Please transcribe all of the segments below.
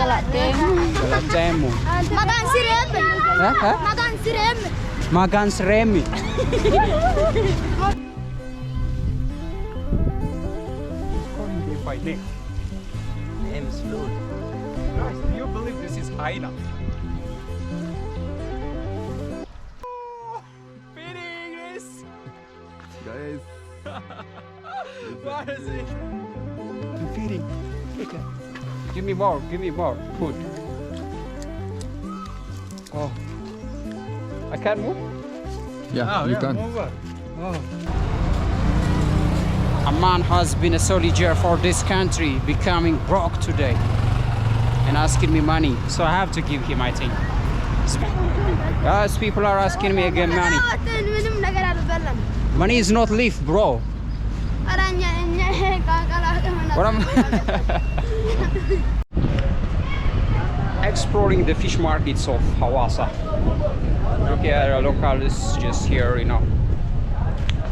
Galatemo. Magan sirem. Magan sirem. Magan sremi. Calling me by name. Name is Lord. Guys, do you believe this is hyena? Feeding this. Guys. What is it? I'm feeding. Okay. Give me more food. Oh. I can't move? Yeah, you can. Move on. Oh. A man has been a soldier for this country, becoming broke today and asking me money, so I have to give him, I think. Guys, people are asking me again money. Money is not leaf, bro. What am exploring the fish markets of Hawassa. Look at locals just here, you know,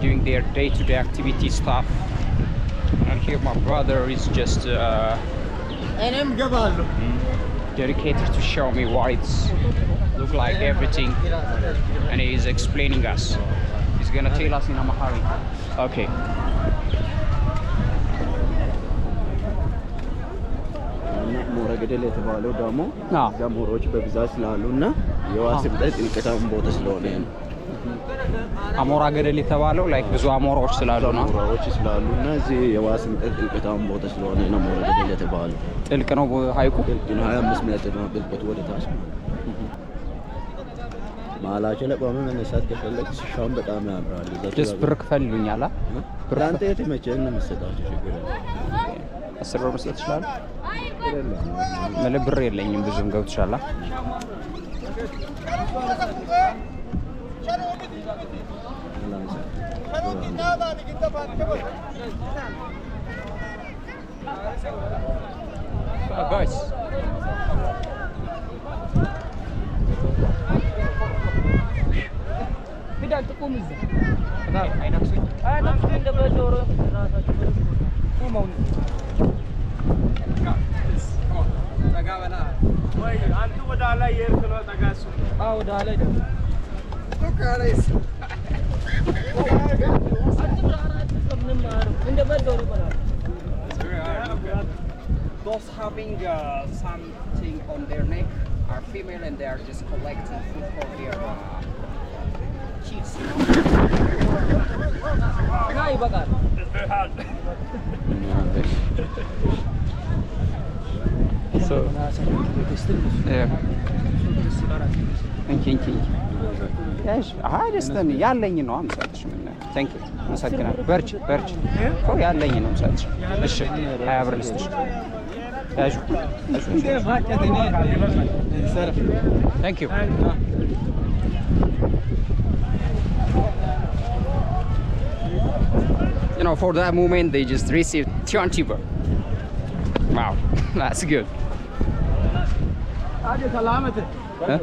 doing their day-to-day activity stuff. And here my brother is just dedicated to show me what it's look like, everything, and he is explaining us. He's gonna tell us in Amharic. Okay. ሞራ ገደል የተባለው ደግሞ አዎ ጃምቦሮች በብዛት ስላሉና የዋስም ጠጥ እንቀታም ቦታ ስለሆነ ነው። አሞራ ገደል የተባለው ላይክ ብዙ አሞራዎች ስላሉ ነው። አሞራዎች ስላሉና እዚህ የዋስም ጠጥ እንቀታም ቦታ ስለሆነ ነው ሞራ ገደል የተባለው። ጥልቅ ነው ሀይቁ። ጥልቅ ነው 25 ሜትር ነው ጥልቀቱ ወደ ታች። ማላቸው ለቆመ መነሳት ከፈለክ ሲሻውን በጣም ያምራል። ጀስት ብር ክፈልሉኛል አ ብር አንተ የተመቸን ነው መስጠታቸው ችግር የለም። 10 ብር መስጠት ይችላል። ብር የለኝም ብዙም ገብቶሻል። guys بدك تقوم ازاي አይናክሱኝ አይናክሱኝ እንደበጆሮ ራሳችሁ ቆመው ተጋበላ ወይ አንተ ወደ ላይ የርክሎ ተጋሱ ወደ ላይ ደግሞ ቶካላይስ እንደበጆሮ ይባላል those having something on their neck are female and they are just collecting food for their chicks. Hi, Bagar. It's very hard. So, yeah. Thank you. Yes, I just ያለኝ ነው አምሳልሽ ምን thank you መሰግናለሁ በርች እኮ ያለኝ ነው አምሳልሽ እሺ 20 ብር ልስጥሽ ያዡ thank you you know for that moment they just received 20 birr. Wow, that's good. Huh?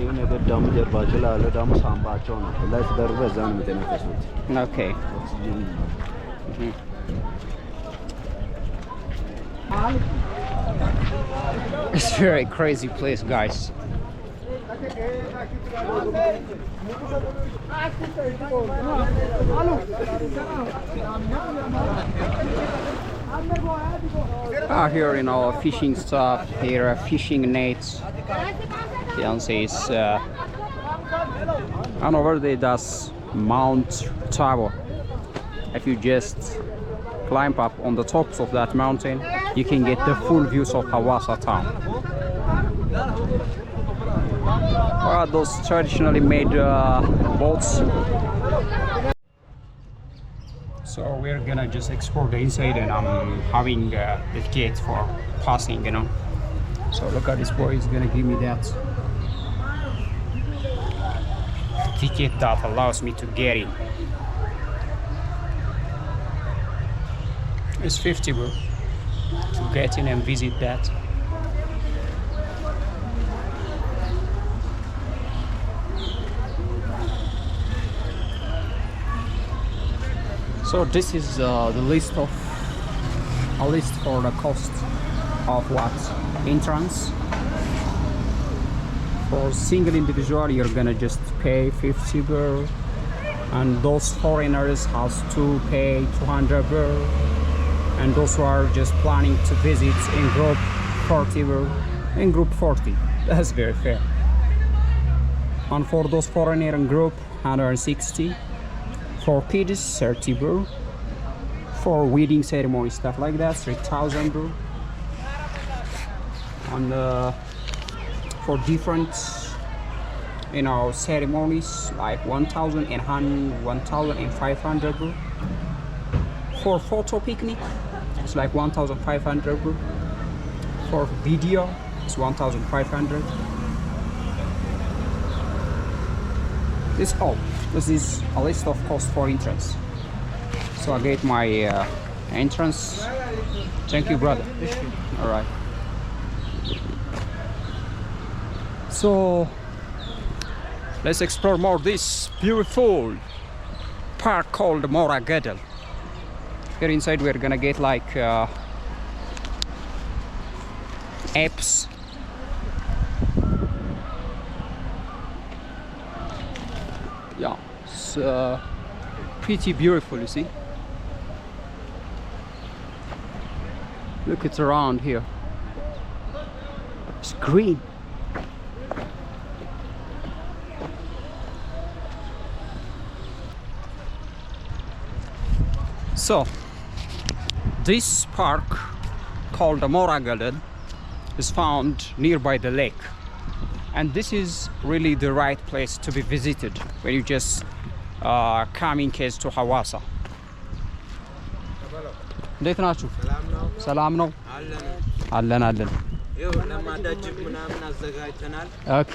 የሆነ ገዳሙ ጀርባቸው ላይ ያለው ደግሞ ሳምባቸው ነው። ለስ ደርበ እዛ ነው የሚተነፈሱት። Okay. It's a very crazy place, guys. Here, you know, fishing stuff. Here are fishing nets. Fiance is and over there that's Mount Tower. If you just climb up on the tops of that mountain, you can get the full views of Hawassa town. Those traditionally made boats. So we're gonna just explore the inside, and I'm having the gate for passing, you know. So look at this boy, he's gonna give me that ticket that allows me to get in. It's 50 bro to get in and visit that. So So this is the list for the cost of what entrance. For single individual, you're gonna just pay 50 birr, and those foreigners has to pay 200 birr, and those who are just planning to visit in group 40 birr, in group 40. That's very fair. And for those foreigner in group 160. For kids 30 birr. For wedding ceremony stuff like that 3,000 birr. And for different ceremonies like 1,000 and 1,500 birr. For photo picnic it's like 1,500 birr. For video it's 1,500. This all. This is a list of cost for entrance. So I get my entrance. Thank you, brother. All right. So let's explore more this beautiful park called Mora Gadel. Here inside we're gonna get like apps. Yeah, it's pretty beautiful, you see. Look, it's around here. It's green. So, this park called the Mora Garden is found nearby the lake. And this is really the right place to be visited when you just come in case to Hawassa. እንዴት ናችሁ? ሰላም ነው አለን አለን። ይኸው ለማዳጅብ ምናምን አዘጋጅተናል። ኦኬ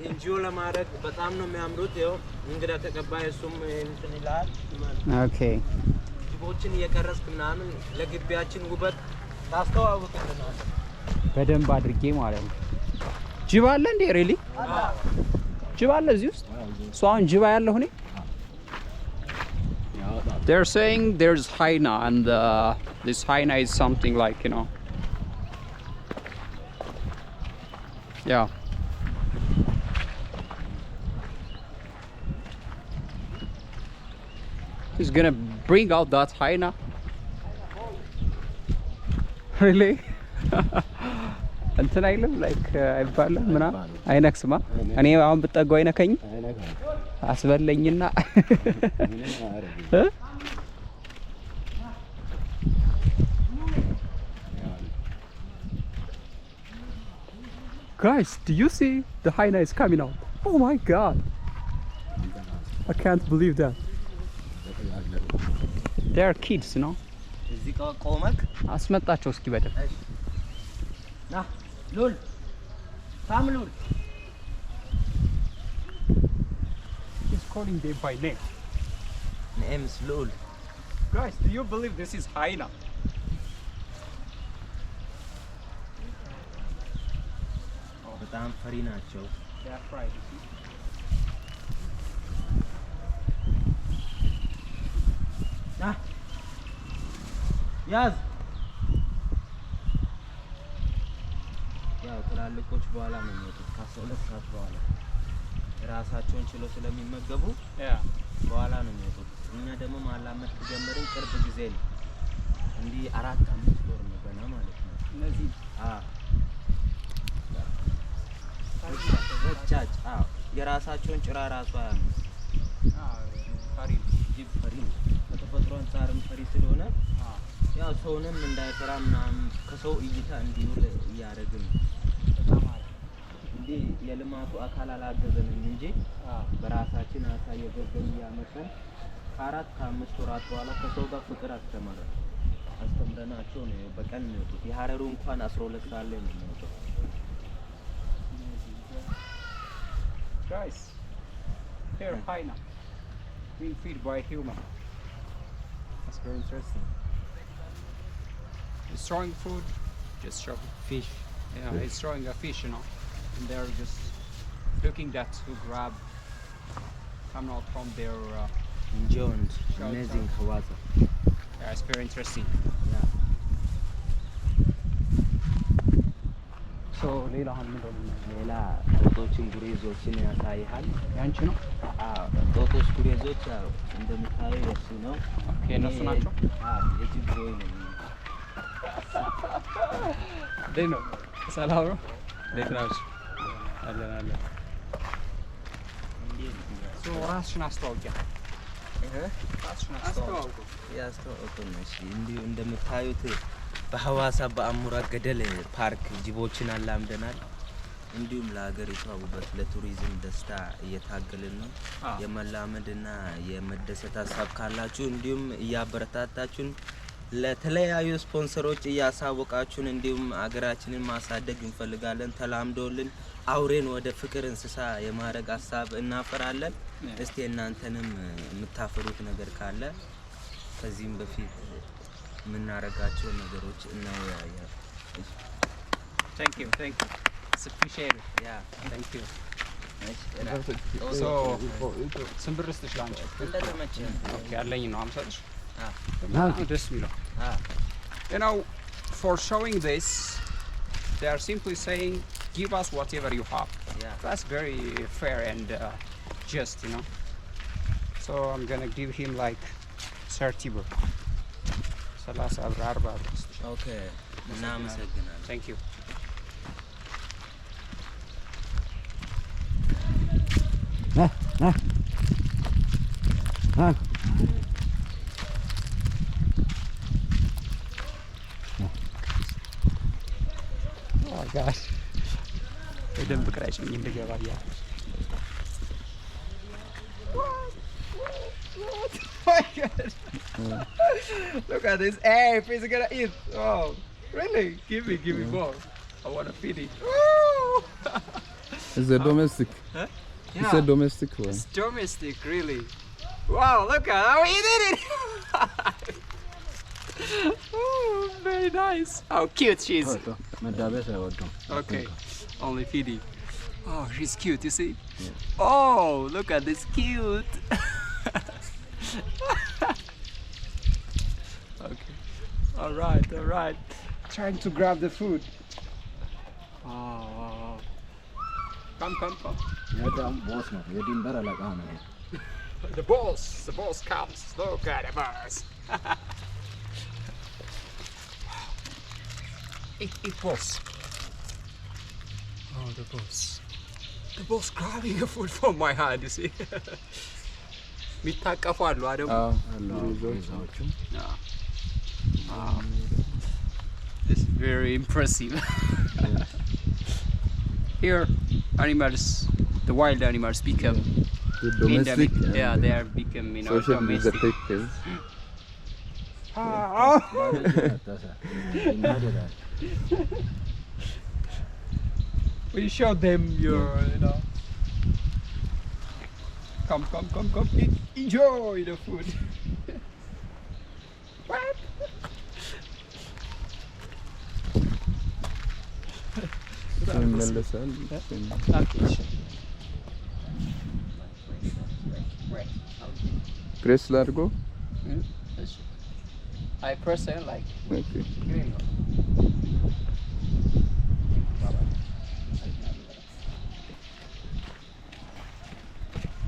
እንጂዮ ለማድረግ በጣም ነው የሚያምሩት። ይኸው እንግዳ ተቀባይ እሱም እንትን ይላል። ኦኬ ጅቦችን እየቀረስክ ምናምን ለግቢያችን ውበት ታስተዋውቅልናል በደንብ አድርጌ ማለት ነው። ጅብ አለ እንዴ? ሪሊ ጅብ አለ እዚህ ውስጥ? ሶ አሁን ጅብ ያለው እኔ they're saying there's hyena, and this hyena is something like, you know, yeah. He's gonna bring out that hyena. Really? እንትን አይልም ላይክ አይባልም ምናምን አይነክስማ። እኔ አሁን ብጠጋው አይነከኝ አስበለኝና Guys, do you see the hyena is coming out? Oh my god, I can't believe that. They are kids, you know. እዚህ ቆመክ አስመጣቸው እስኪ በደም ና ሉል ሳም ሉል. He's calling them by name. Name's Lul. Guys, do you believe this is hyena? በጣም ፈሪ ናቸው። They are fried, you see. ና ያዝ. ያው ትላልቆች በኋላ ነው የሚወጡት ከ12 ሰዓት በኋላ ራሳቸውን ችለው ስለሚመገቡ በኋላ ነው የሚወጡት። እኛ ደግሞ ማላመድ ከጀመርን ቅርብ ጊዜ ነው። እንዲህ 4-5 ወር ነው ገና ማለት ነው። እነዚህ ወጫጭ የራሳቸውን ጭራ ራሱ አያም ፈሪ ጅብ ፈሪ ነው። ከተፈጥሮ አንፃርም ፈሪ ስለሆነ ያው ሰውንም እንዳይፈራ ምናምን ከሰው እይታ እንዲውል እያደረግን በጣም አለ እንዴ የልማቱ አካል አላገዘንም እንጂ በራሳችን አሳየ ገበን ያመጣን 4-5 ወራት በኋላ ከሰው ጋር ፍቅር አስተምረናቸው ነው በቀን ነው የወጡት። የሐረሩ እንኳን 12 ሰዓት ላይ ነው የሚወጣው። Guys, here hyena being fed by human. That's very interesting. It's throwing food, just shoving Fish. Yeah, it's throwing a fish, you know, and they're just looking that to grab, come out from their enjoyed amazing Hawassa. Yeah, it's very interesting. Yeah. So ሌላ አሁን ምን ነው ሌላ ጦጦችን ጉሬዞችን ያሳይሃል ያንቺ ነው ጦጦች ጉሬዞች እንደምታዩ እሱ ነው ኦኬ እነሱ ናቸው የጅብ ቦይ ነው ደህና ሰላም ነው ደህና አለ ሶ ራስሽን አስተዋውቂያ ራስሽን አስተዋውቁ ያስተዋውቁነሽ እንዲሁ እንደምታዩት በሐዋሳ በአሙራ ገደል ፓርክ ጅቦችን አላምደናል እንዲሁም ለሀገሪቷ ውበት ለቱሪዝም ደስታ እየታገልን ነው የመላመድና የመደሰት ሀሳብ ካላችሁ እንዲሁም እያበረታታችሁን ለተለያዩ ስፖንሰሮች እያሳወቃችሁን እንዲሁም አገራችንን ማሳደግ እንፈልጋለን ተላምዶልን አውሬን ወደ ፍቅር እንስሳ የማረግ ሀሳብ እናፈራለን እስቲ እናንተንም የምታፈሩት ነገር ካለ ከዚህም በፊት ምናረጋቸው ነገሮች እናያለን Thank you it's appreciated yeah thank you so ስንብርስትሽ ላንቺ እንደተመቸ ኦኬ አለኝ ነው አምሳልሽ ደስ የሚለው you know for showing this they are simply saying give us whatever you have yeah that's very fair and just you know so I'm gonna give him like 30 birr 30 ብር 40 ብር okay እናመሰግናለን thank you oh gosh በደንብ ቅራጭኝ እንደገባ ያ my god look at this hey fish gonna eat oh really give me more I want to feed it Is it domestic? Huh? Yeah. It's a domestic one. It's domestic, really. Wow, look at how he did it! Oh, very nice. How cute she is. Okay, only feeding. Oh, she's cute, you see? Yeah. Oh, look at this cute. Okay. All right. Trying to grab the food. Oh. Come. The boss comes. Look at the boss. It boss. Oh, the boss grabbing the food from my hand, you see. ሚታቀፋሉ አይደል? This is very impressive. Here animals, the wild animals become domestic. Yeah, they are become, you know, social domestic. We show them your, you know. Come. Enjoy the food. What? Press largo. I press it like. Okay.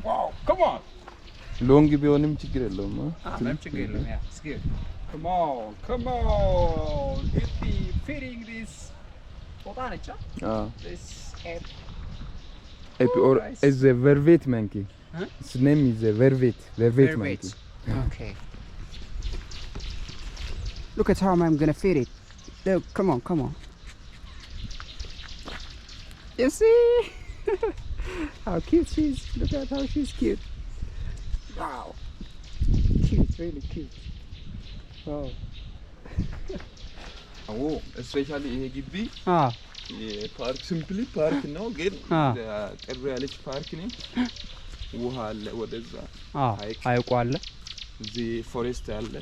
Wow, come on. Long ቢሆንም ችግር የለውም ምንም ችግር የለውም ያ it's good. Come on. If we feeding this Botanica? This ape or is a vervet monkey. Huh? Its name is a vervet monkey. Okay. Look at how I'm gonna feed it. Look, come on. You see? How cute she is. Look at how she's cute. Wow. Cute, really cute. Wow. Oh, especially ይሄ ግቢ የፓርክ ሲምፕሊ ፓርክ ነው ግን ቅር ያለች ፓርክ ነው ውሃ አለ ወደዛ ሀይቁ አለ እዚህ ፎሬስት አለ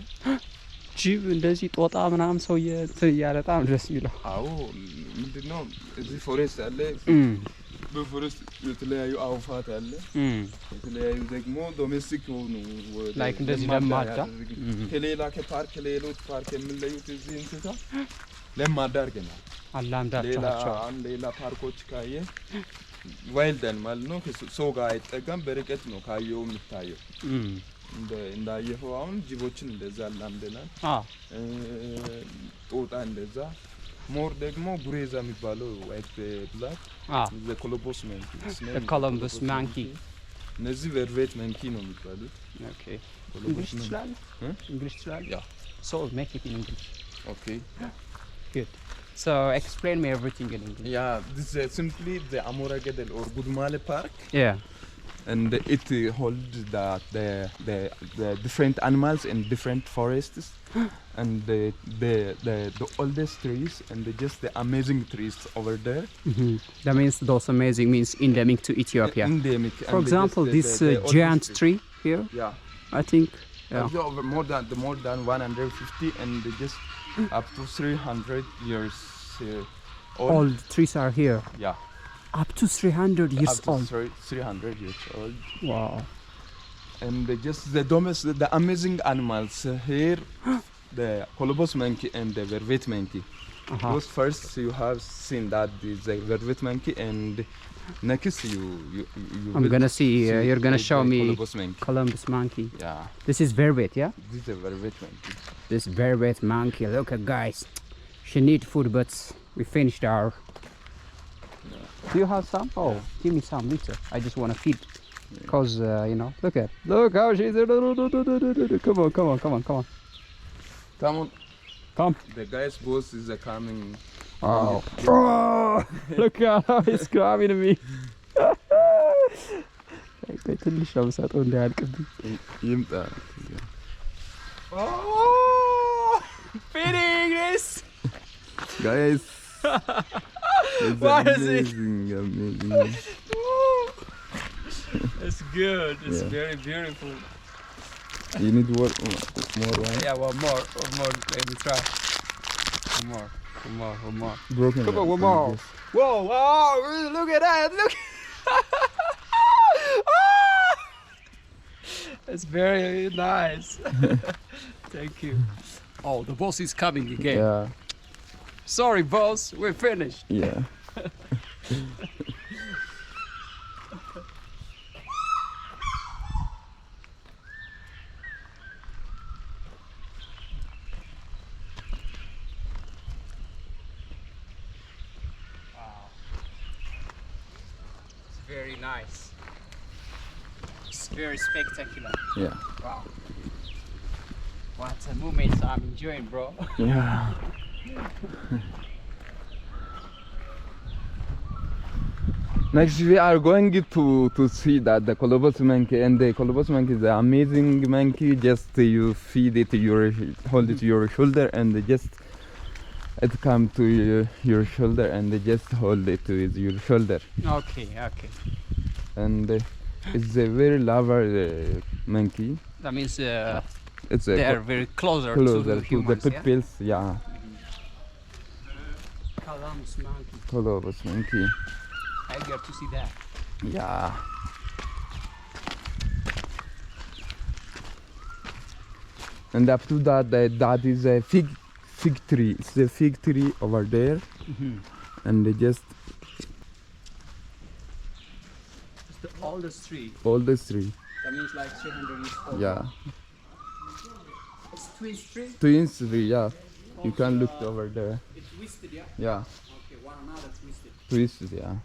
ጅብ እንደዚህ ጦጣ ምናምን ሰው እያለ በጣም ደስ የሚለው አዎ ምንድነው እዚህ ፎሬስት አለ በፎረስት የተለያዩ አውፋት አለ የተለያዩ ደግሞ ዶሜስቲክ ሆኑ ላይክ እንደዚህ ለማዳ ከሌላ ከፓርክ ሌሎች ፓርክ የሚለዩት እዚህ እንስሳ ለማዳ አድርገናል አላምዳቸው ሌላ ፓርኮች ካየ ዋይልድ አኒማል ነው ሰው ጋር አይጠጋም በርቀት ነው ካየው የሚታየው እንዳየኸው አሁን ጅቦችን እንደዛ አላምደናል ጦጣ እንደዛ ሞር ደግሞ ጉሬዛ የሚባለው ዋይት ብላክ the colobus monkey the colobus monkey እነዚህ vervet monkey ነው የሚባሉት okay English ትችላለህ English ትችላለህ yeah so make it in English okay good so explain me everything in English yeah this is simply the Amora Gadel or Gudmale Park yeah and it holds the different animals in different forests and the oldest trees and just the amazing trees over there that means those amazing means endemic to Ethiopia endemic for example this giant tree here yeah I think over more than 150 and just up to 300 years old trees are here yeah up to 300 years old 300 years old wow and just the amazing animals here the colobus monkey and the vervet monkey those first you have seen that is the vervet monkey and next you I'm gonna see you're gonna show me colobus monkey yeah this is vervet yeah this is the vervet monkey this vervet monkey look at guys she need food but we finished our do you have some give me some later I just want to feed because you know look how she's come on come the guy's boss is coming look how he's coming to me ትንሽ ነው ሰጠው እንዳያልቅብኝ ይምጣ feeding this guys what is it amazing it's good it's very beautiful you need more one yeah one more let me try one more broken come on one more whoa look at that look it's very nice thank you oh the boss is coming again yeah sorry boss we're finished yeah very nice it's very spectacular yeah wow what a moment I'm enjoying bro yeah next we are going to see that the colobus monkey and the colobus monkey is an amazing monkey just you feed it hold it to your shoulder and just it come to your shoulder and just hold it to your shoulder okay and it's a very lover monkey that means it's they are very closer to the humans, pupils yeah colobus monkey I get to see that yeah and up to that is a fig tree it's a fig tree over there and they just it's the oldest tree that means like 300 years old yeah it's twins tree yeah you can look over there it's twisted yeah okay one another twisted yeah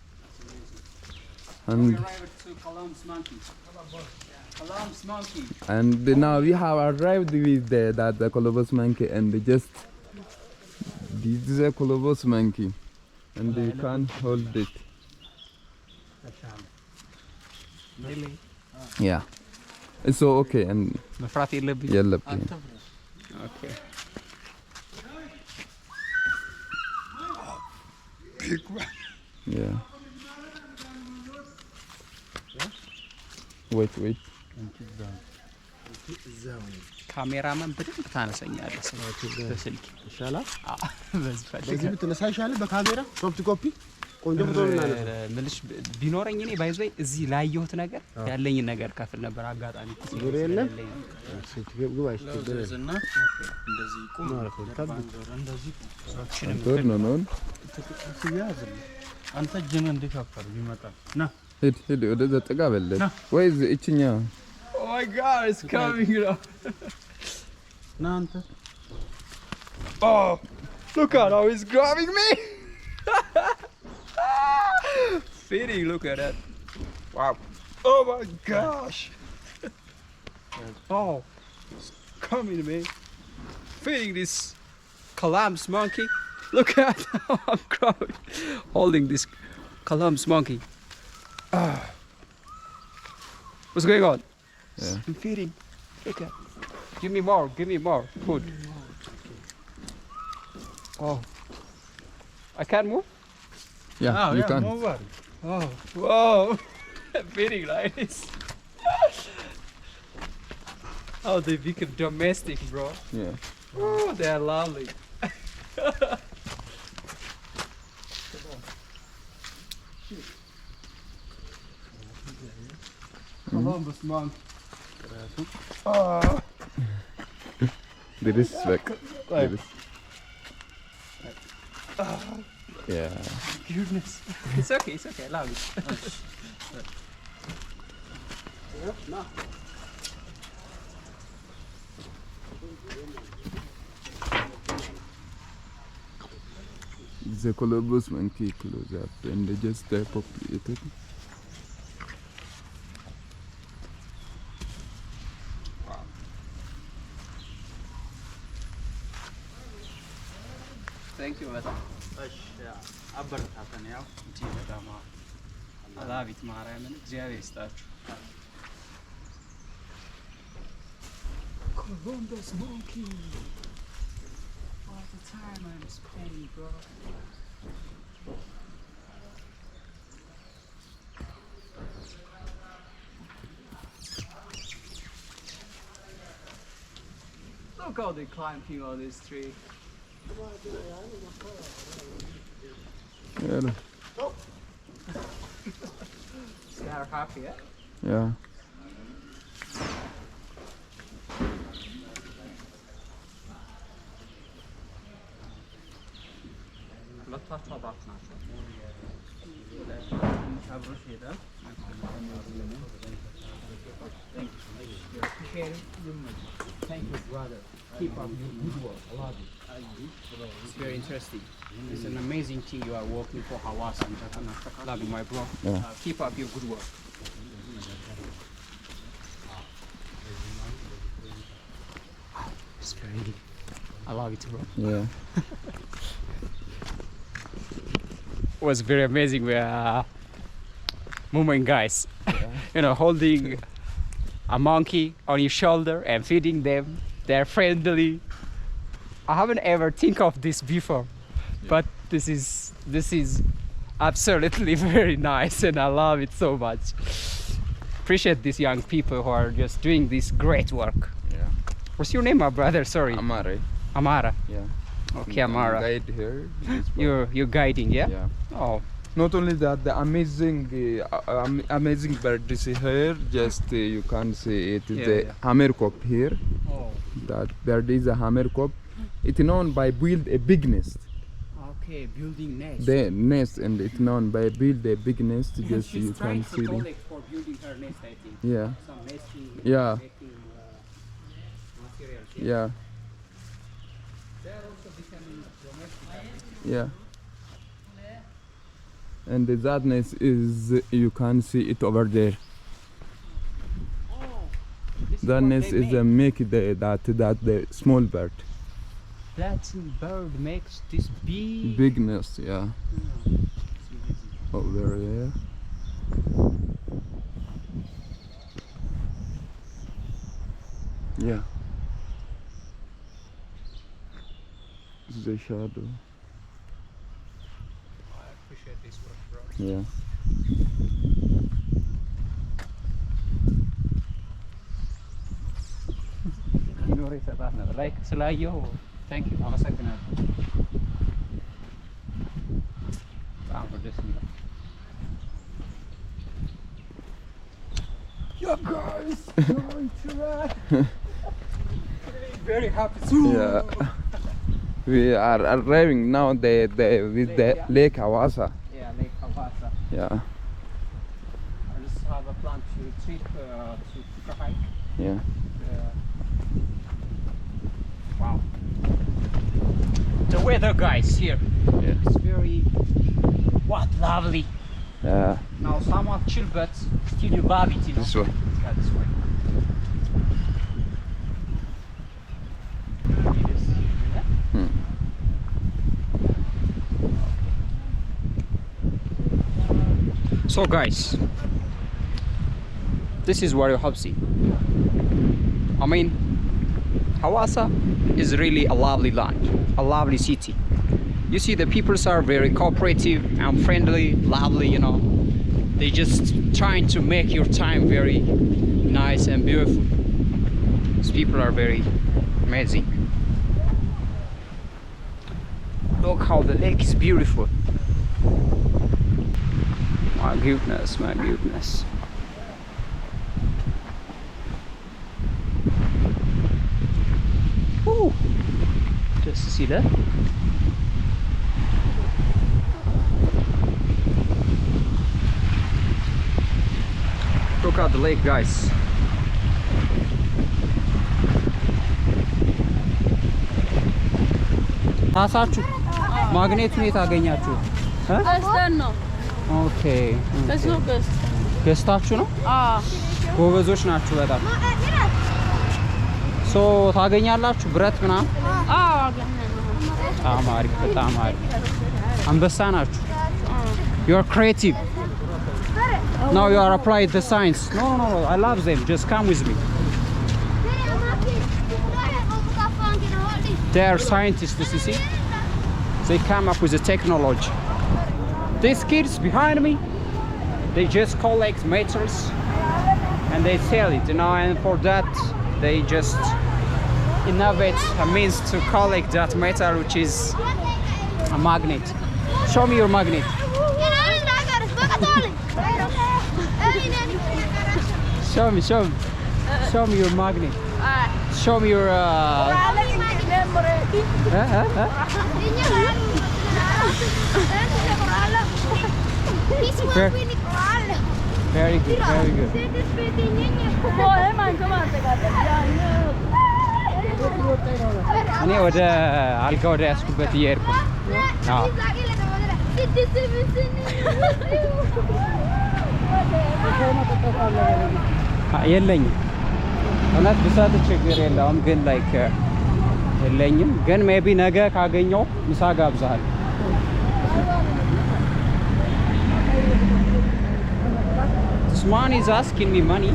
and we arrived to colobus monkey and now we have arrived with the colobus monkey and just this is a colobus monkey and you can hold it really yeah it's so okay and መፍራት የለብኝ okay yeah wait ካሜራማን በደንብ ታነሰኛለህ በስልክ ይሻላል በዚህ በዚህ ብትነሳ ይሻላል በካሜራ ሶፍት ኮፒ ቆንጆ ፎቶ ነው ምልሽ ቢኖረኝ እኔ ባይዘይ እዚህ ላየሁት ነገር ያለኝ ነገር ከፍል ነበር አጋጣሚ ችግር የለም ግባሽ ችግር እና እንደዚህ ቁም እንደዚህ ቶር ነው ሲያዝ አንተ ጀነ እንደካፈር ቢመጣ ና ሄድ ወደ ዘጠጋ በለ ወይ እቺኛ Oh my god, it's coming up. ና አንተ Oh, look at how he's grabbing me. Feeding, look at that. Wow. Oh my gosh. Oh, it's coming to me. Feeding this colobus monkey. Look at how I'm grabbing, holding this colobus monkey. What's going on? Yeah. I'm feeding. Look at. Give me more food. Oh, I can't move. Yeah, you can. Oh, whoa! Feeding like this. Oh, they become domestic, bro. Yeah. Oh, they are lovely. Columbus monk. Oh. There is like there is. Yeah. Goodness. It's okay, I love it. The colobus monkey close up and they just populated. Thank you, madam. አበረታተን ያው እንጂ በጣም አላቢት ማርያምን እግዚአብሔር ይስጣችሁ። Columbus monkey. All the time I'm spending, bro. Look how they climbing on this tree. Yeah. They are happy, eh? Yeah. Thank you, brother. Keep up your good work. I love it. It's very interesting. It's an amazing thing you are working for Hawassa. Love you, my bro. Yeah. Keep up your good work. It's very. I love it, bro. Yeah. It was very amazing. Moment, guys. You know, holding a monkey on your shoulder and feeding them. They're friendly. I haven't ever think of this before, but this is absolutely very nice, and I love it so much. Appreciate these young people who are just doing this great work. Yeah. What's your name, my brother? Sorry. Amare. Amara. Yeah. Okay, Amara. Guide here. You're guiding, yeah? Yeah. Oh. Not only that, the amazing birds here. Just you can see it is Yeah, the yeah. hammerkop here. Oh. That bird is a hammerkop. It's known by build a big nest. Okay, building nest. The nest, and it's known by build a big nest. Just She's you trying can to see them. collect for building her nest, I think. Yeah. Some nesting. Yeah. Making, materials. Yeah. They are also becoming domestic. Yeah. And that nest is, you can see it over there. This That what nest they is make. that the small bird. That bird makes this big. Big nest, yeah. Over there. Yeah. This is a shadow. I appreciate this work, bro. Yeah. ይኖር ይሰጣት ነበር ላይክ ስላየው ታንክ ዩ አመሰግናለሁ። Yeah, guys, going to very happy. Yeah. We are arriving now with the Lake Hawassa. Yeah, Lake Hawassa. Yeah. I just have a plan to trip to hike. Yeah. Wow. The weather, guys, here. Yeah. It's very lovely. Yeah. Now somewhat chill, but still you love it, you know. This way. Yeah, this way. So guys, this is where you have seen. I mean, Hawassa is really a lovely land, a lovely city. You see, the peoples are very cooperative and friendly, lovely, you know. They just trying to make your time very nice and beautiful. These people are very amazing. Look how the lake is beautiful. My goodness, my goodness. Woo! Just to see that. Look at the lake, guys. ታሳችሁ ማግኔቱን የት አገኛችሁ? ገዝተን ነው። ኦኬ ገዝታችሁ ነው? ጎበዞች ናችሁ በጣም። ሶ ታገኛላችሁ ብረት ምናምን? በጣም አሪፍ፣ በጣም አሪፍ። አንበሳ ናችሁ። You are creative. Now you are applied the science. No, I love them. Just come with me. They are scientists, you see. They come up with the technology. These kids behind me, they just collect metals and they sell it, you know, and for that they just innovate a means to collect that metal, which is a magnet. Show me your magnet. Show me your magnet. Show me your Very good, very good. እኔ ወደ አልጋ ወደ ያስኩበት እየሄድኩ ነው። የለኝም እውነት ብሰጥ ችግር የለውም፣ ግን ላይክ የለኝም። ግን ሜቢ ነገ ካገኘው ምሳ ጋብዛለሁ። This man is asking me money.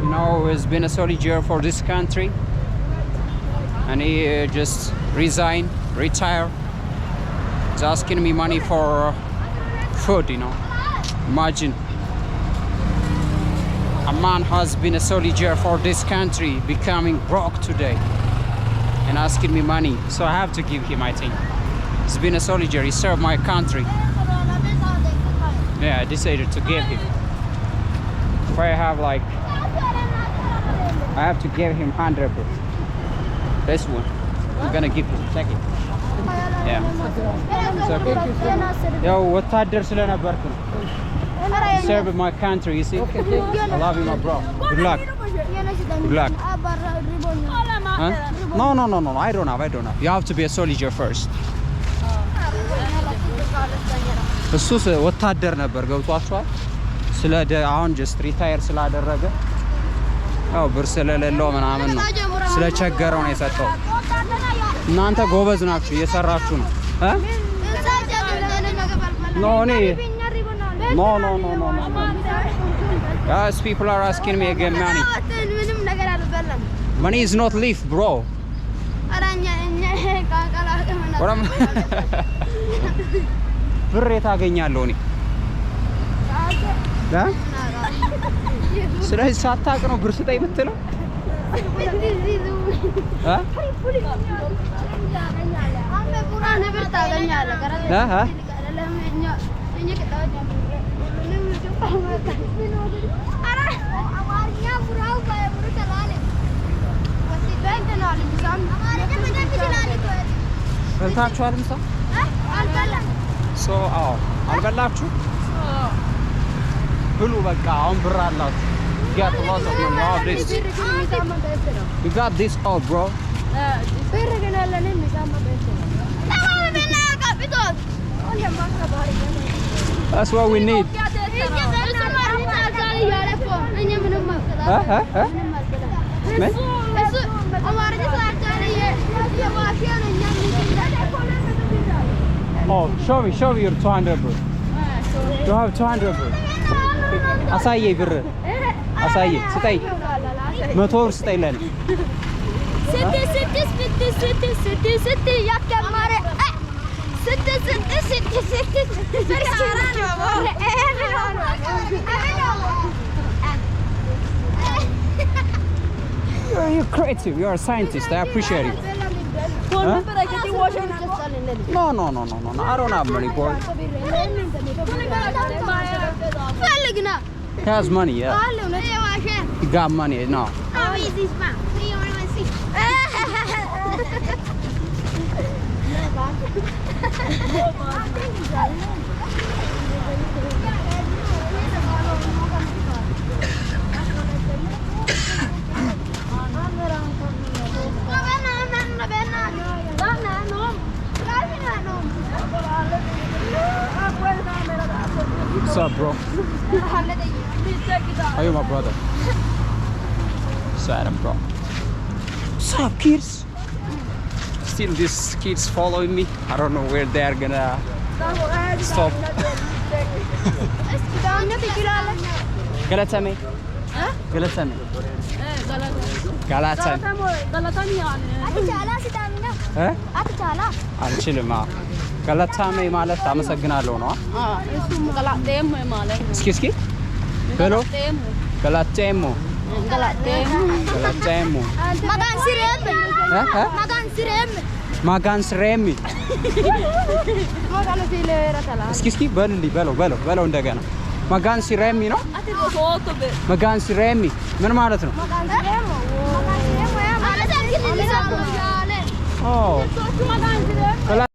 You know, he's been a soldier for this country and he just retire. He's asking me money for food, you know. Imagine a man has been a soldier for this country becoming broke today and asking me money, so I have to give him, I think. He's been a soldier, he served my country. Yeah, I decided to give him. If I have like, I have to give him 100. This one, I'm gonna give him. Check it. Yeah. It's okay. Yo, ወታደር ስለነበርኩ ነው. Serve my country, you see. I love you, my bro. Good luck. Good luck. Huh? No. I don't have. You have to be a soldier first. እሱስ ወታደር ነበር ገብቷችኋል። አሁን just retire ስላደረገ ያው ብር ስለሌለው ምናምን ነው ስለቸገረው ነው የሰጠው። እናንተ ጎበዝ ናችሁ እየሰራችሁ ነው። No. Guys, people are asking me again money. Money is not life, bro. ብር ታገኛለሁ እኔ ስለዚህ ሳታውቅ ነው ብር ስጠኝ የምትለው? በልታችኋል ምሳ? አልበላችሁ? ብሉ በቃ አሁን ብር አላችሁ። Get a lot of money. Oh, this. You got this all, bro. That's what we need. Oh, show me your 200 bro. You have 200 bro. አሳየ ብር አሳየ ስጠይ 100 ብር ስጠይ ለኔ ስት ያከማረ ስት You're creative. You're a scientist. I appreciate it. Huh? No. I don't have money, boy. He has money, yeah. He got money, no. What's up, bro? Are you my brother? Sad, bro. What's up, kids? Still, these kids following me. I don't know where they're gonna stop. Galatame. Galatame. Galatame. Huh? አንችልም ገላታሜ ማለት አመሰግናለሁ ነው እሱም ገላቴም ማለት እስኪ በሎ ገላቴም ማጋንስሬም እስኪ በለው እንደገና ማጋንስሬም ነው ማጋንስሬም ምን ማለት ነው ኦ